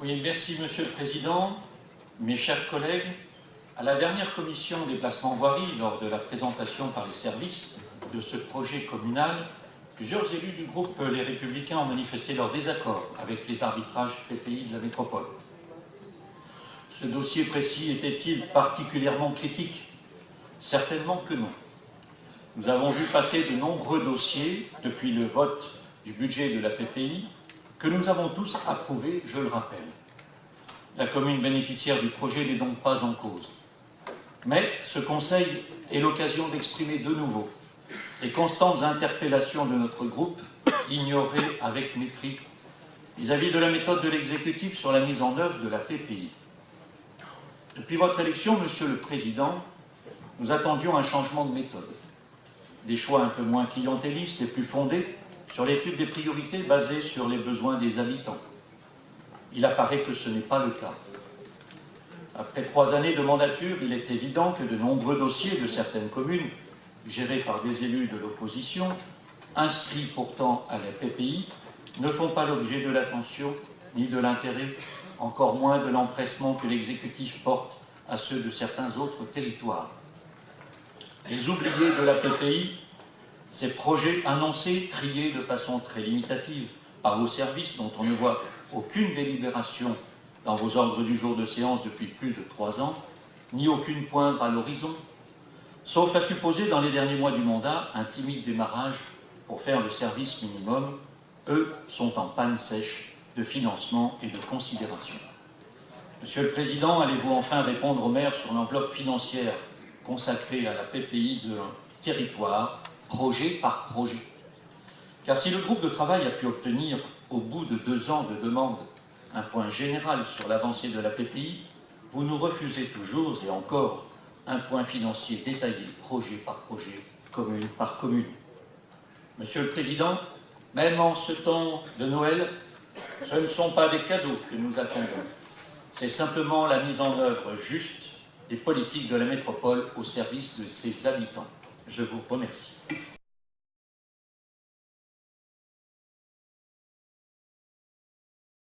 Oui, merci Monsieur le Président. Mes chers collègues, à la dernière commission des placements voirie, lors de la présentation par les services de ce projet communal, plusieurs élus du groupe Les Républicains ont manifesté leur désaccord avec les arbitrages PPI de la métropole. Ce dossier précis était-il particulièrement critique? Certainement que non. Nous avons vu passer de nombreux dossiers depuis le vote du budget de la PPI que nous avons tous approuvé, je le rappelle. La commune bénéficiaire du projet n'est donc pas en cause. Mais ce conseil est l'occasion d'exprimer de nouveau les constantes interpellations de notre groupe, ignorées avec mépris, vis-à-vis de la méthode de l'exécutif sur la mise en œuvre de la PPI. Depuis votre élection, Monsieur le Président, nous attendions un changement de méthode. Des choix un peu moins clientélistes et plus fondés sur l'étude des priorités basées sur les besoins des habitants. Il apparaît que ce n'est pas le cas. Après 3 années de mandature, il est évident que de nombreux dossiers de certaines communes, gérés par des élus de l'opposition, inscrits pourtant à la PPI, ne font pas l'objet de l'attention ni de l'intérêt, encore moins de l'empressement que l'exécutif porte à ceux de certains autres territoires. Les oubliés de la PPI, ces projets annoncés, triés de façon très limitative par vos services dont on ne voit aucune délibération dans vos ordres du jour de séance depuis plus de 3 ans, ni aucune pointe à l'horizon, sauf à supposer dans les derniers mois du mandat un timide démarrage pour faire le service minimum, eux sont en panne sèche de financement et de considération. Monsieur le Président, allez-vous enfin répondre aux maires sur l'enveloppe financière consacrée à la PPI de territoire, projet par projet? Car si le groupe de travail a pu obtenir, au bout de 2 ans de demande, un point général sur l'avancée de la PPI, vous nous refusez toujours et encore un point financier détaillé, projet par projet, commune par commune. Monsieur le Président, même en ce temps de Noël, ce ne sont pas des cadeaux que nous attendons. C'est simplement la mise en œuvre juste des politiques de la métropole au service de ses habitants. Je vous remercie.